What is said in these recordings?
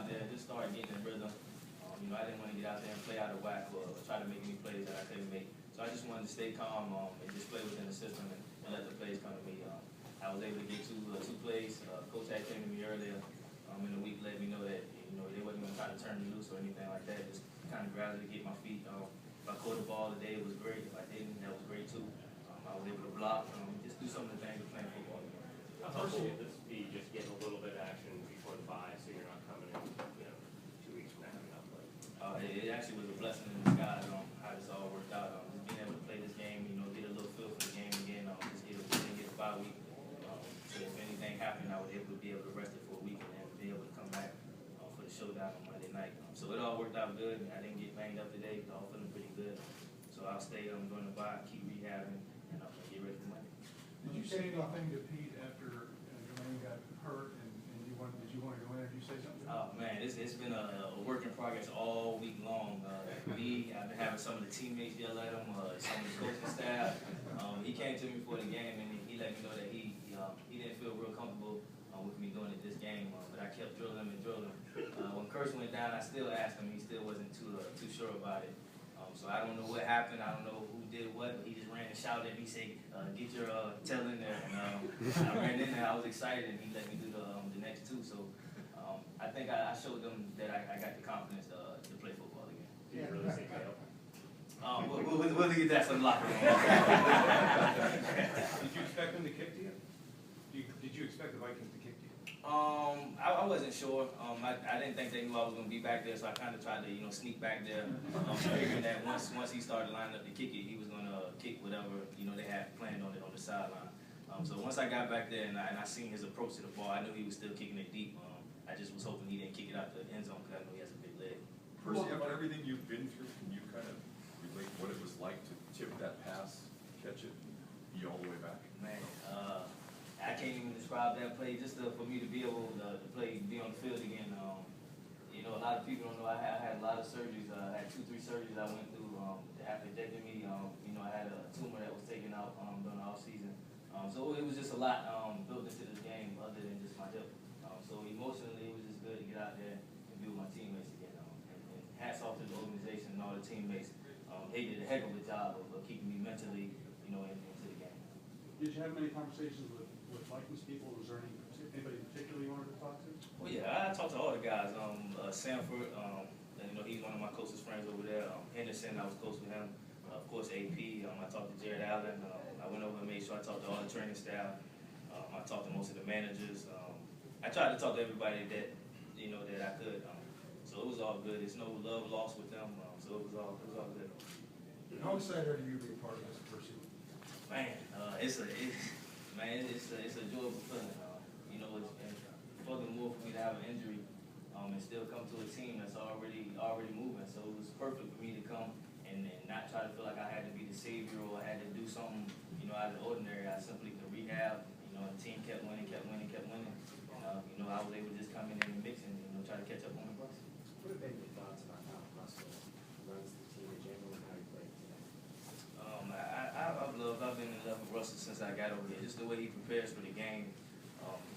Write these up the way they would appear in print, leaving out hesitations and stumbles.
out there, just started getting in rhythm. I didn't want to get out there and play out of whack or try to make any plays that I couldn't make. So I just wanted to stay calm and just play within the system and let the plays come to me. I was able to get two plays. Coach had came to me earlier in the week, let me know that they wasn't going to try to turn me loose or anything like that. Just kind of gradually get my feet. If I caught the ball today, it was great. If I didn't, that was great too. I was able to block. Just do some of the things of playing football. How helpful would this be, just getting a little bit of action before the bye, so you're not coming in, 2 weeks from now having not played? It actually was a blessing in disguise on how this all worked out. Just being able to play this game, get a little feel for the game again. Just get a bye week. So if anything happened, I would be able to rest it for a week and then be able to come back for the showdown on Monday night. So it all worked out good. I didn't get banged up today. All feeling pretty good. So I'll stay during the bye, keep rehabbing, and get ready for Monday. Did you say anything to Pete after Jermaine got hurt and did you want to go in? Did you say something? Oh man, it's been a work in progress all week long. I've been having some of the teammates yell at him, some of the coaching staff. He came to me before the game and he let me know that he didn't feel real comfortable with me doing it this game, but I kept drilling him and drilling him. When Curse went down, I still asked him. He still wasn't too sure about it. So I don't know what happened. I don't know who did what, but he just ran and shouted at me, say, "Get your tail in there." And I ran in there. I was excited, and he let me do the next two. So I think I showed them that I got the confidence to play football again. Do you really say tail? We'll get that from the locker room. Did you expect him to kick to you? Did you expect the Vikings to kick to you? I wasn't sure. I didn't think they knew I was going to be back there, so I kind of tried to sneak back there, figuring that once he started lining up to kick it, he was going to kick whatever they had planned on it on the sideline. So once I got back there and I seen his approach to the ball, I knew he was still kicking it deep. I just was hoping he didn't kick it out the end zone because I know he has a big leg. Percy, after everything you've been through, can you kind of relate what it was like to tip that pass, catch it, be all the way back? Man, I can't even describe that play. Just for me to be able to play, be on the field again. A lot of people don't know I had a lot of surgeries. I had 2-3 surgeries I went through after appendectomy. I had a tumor that was taken out during the off season. So it was just a lot built into this game other than just my hip. So emotionally, it was just good to get out there and be with my teammates again. And hats off to the organization and all the teammates. They did a heck of a job of keeping me mentally, into the game. Did you have many conversations with Vikings people? Was there anybody in particular you wanted to talk to? Well, yeah, I talked to all the guys. Sanford, he's one of my closest friends over there. Henderson, I was close with him. Of course, AP. I talked to Jared Allen. I went over and made sure I talked to all the training staff. I talked to most of the managers. I tried to talk to everybody that I could. So it was all good. There's no love lost with them. So it was all good. How excited are you to be a part of this, Percy? Man, it's a joyful feeling. It's furthermore for me to have an injury and still come to a team that's already moving. So it was perfect for me to come and not try to feel like I had to be the savior or I had to do something out of the ordinary. I simply could rehab. The team kept winning. I was able to just come in and mix and try to catch up on the bus. What have been your thoughts about how Russell runs the team in general and how he played today? I've been in love with Russell since I got over here. Just the way he prepares for the game.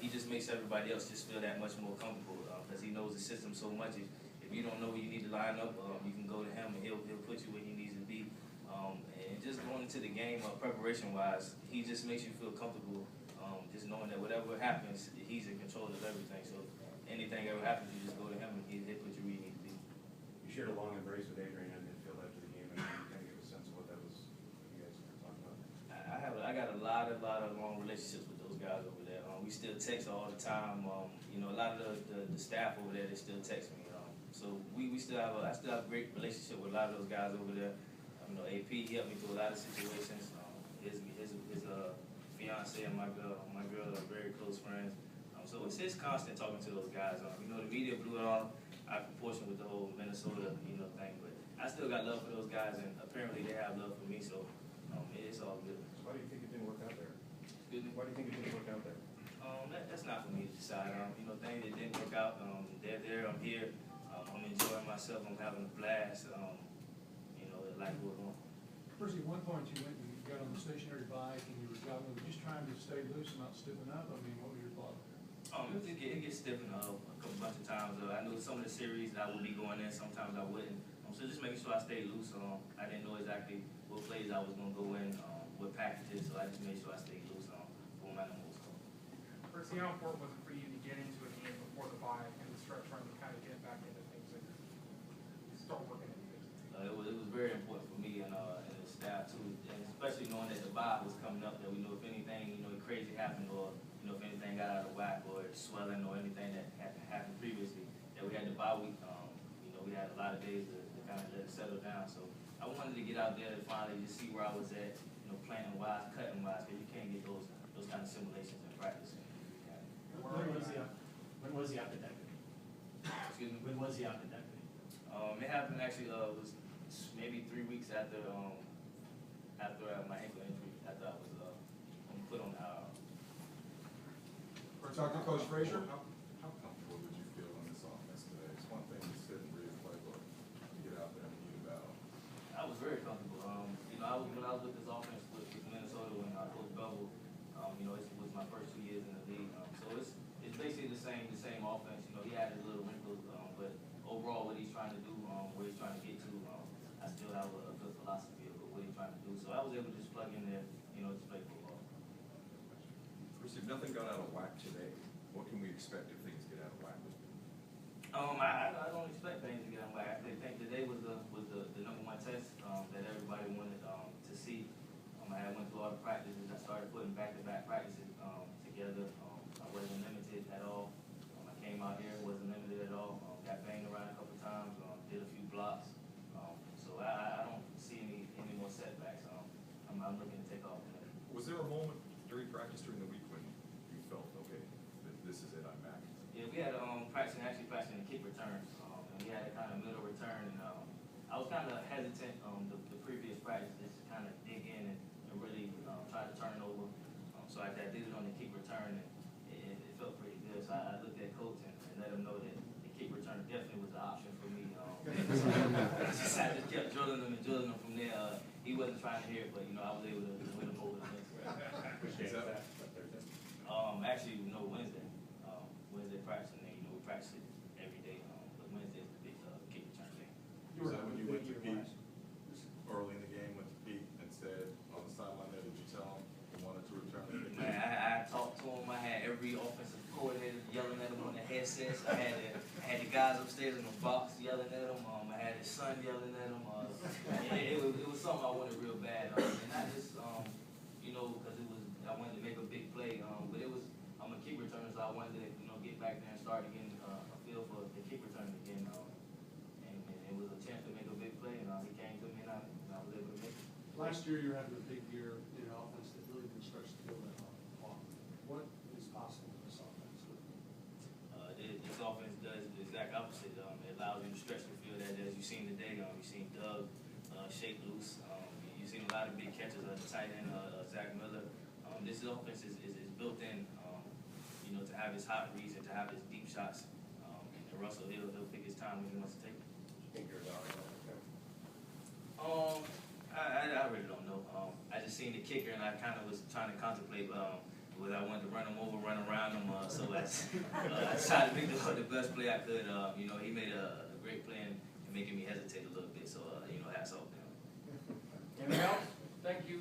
He just makes everybody else just feel that much more comfortable because he knows the system so much. If you don't know where you need to line up, you can go to him and he'll put you where he needs to be. And just going into the game preparation-wise, he just makes you feel comfortable. Just knowing that whatever happens, he's in control of everything. So anything ever happens, you just go to him and he'll put you where you need to be. You shared a long embrace with Adrian in midfield after the game, and you kind of give a sense of what that was, you guys were talking about. I got a lot of long relationships with those guys over there. We still text all the time. A lot of the staff over there, they still text me. So I still have a great relationship with a lot of those guys over there. AP, he helped me through a lot of situations. His fiance and my girl are very close friends. So it's constant talking to those guys. The media blew it all out of proportion with the whole Minnesota, thing. But I still got love for those guys, and apparently they have love for me. So it's all good. So why do you think it didn't work out there? Excuse me? Why do you think it didn't work out there? That's not for me to decide. Things that didn't work out, they're there. I'm here. I'm enjoying myself. I'm having a blast. Life goes on. Percy, at one point you went and got on the stationary bike and you were jogging. Were you just trying to stay loose and not stiffen up? I mean, what were your thoughts? It gets stiff a couple bunch of times. I knew some of the series I would be going in, sometimes I wouldn't. So just making sure I stayed loose. I didn't know exactly what plays I was gonna go in, what packages, so I just made sure I stayed loose for my numbers. Percy, how important was it for you to get into a game before the bye and the stretch run to kind of get back into things and start working into things? It was very important for me and the staff too, and especially knowing that the bye was coming up, that we know if anything, crazy happened, or if anything got out of whack, or swelling, or anything that had happened previously, that we had the bye week. We had a lot of days to kind of let it settle down. So I wanted to get out there to finally just see where I was at, planting wise, cutting wise, because you can't get those kind of simulations in practice. When was the appendectomy? Excuse me. When was the appendectomy? It happened actually was maybe 3 weeks after my ankle injury, after I was put on Talk to Coach Frazier. How comfortable did you feel in this offense today? It's one thing to sit and read a playbook, to get out there and beat a battle. I was very comfortable. When I was with this offense with Minnesota when I coached Bevel, it was my first 2 years in the league. So it's basically the same offense. He had his little wrinkles, but overall what he's trying to do, where he's trying to get to, I still have a good philosophy of what he's trying to do. So I was able to just plug in there, to play football. First, if nothing got out of whack today, what can we expect if things get out of whack? I don't expect things to get on whack. I think today was the number one test that everybody wanted to see. I went through all the practices. I started putting back-to-back practices together. I wasn't limited at all. I came out here, wasn't limited at all. Got banged around a couple times. Did a few blocks. So I don't see any more setbacks. I'm looking to take off. Was there a moment during practice during the week when you felt, okay, this is it, I'm back? Yeah, we had practicing the kick returns, and we had a kind of middle return, and I was kind of hesitant the previous practice just to kind of dig in and really try to turn over. So I did it on the kick return, and it felt pretty good. So I looked at coach and let him know that the kick return definitely was an option for me. So I just kept drilling them from there. He wasn't trying to hear it, but I was able to win him over the next. Appreciate that. Actually, Wednesday. Wednesday practice, and then we practice it every day. But Wednesday is the big kick return day. Was that when you went to Pete early in the game, went to Pete and said on the sideline there, did you tell him you wanted to return it? Man, I talked to him. I had every offensive coordinator yelling at him on the headsets. I had the guys upstairs in the box yelling at him. I had his son yelling at him. It was something I wanted real bad. And not just because I wanted to make a big play. But I'm a kick returner, so I wanted to get back there and start getting a feel for the kick return again. And it was a chance to make a big play, and he came to me, and I was able to make it. Last year, you're having a big year in an offense that really didn't stretch the field that long. What is possible in this offense? This offense does the exact opposite. It allows you to stretch the field, as you've seen today. You've seen Doug shake loose. You've seen a lot of big catches. The tight end, Zach Miller. This offense is built in, to have his hot reads and to have his deep shots. And Russell, he'll pick his time when he wants to take it. I really don't know. I just seen the kicker, and I kind of was trying to contemplate whether I wanted to run him over, run around him. So I tried to make the best play I could. He made a great play and making me hesitate a little bit. So hats off to him. Anything else? Thank you.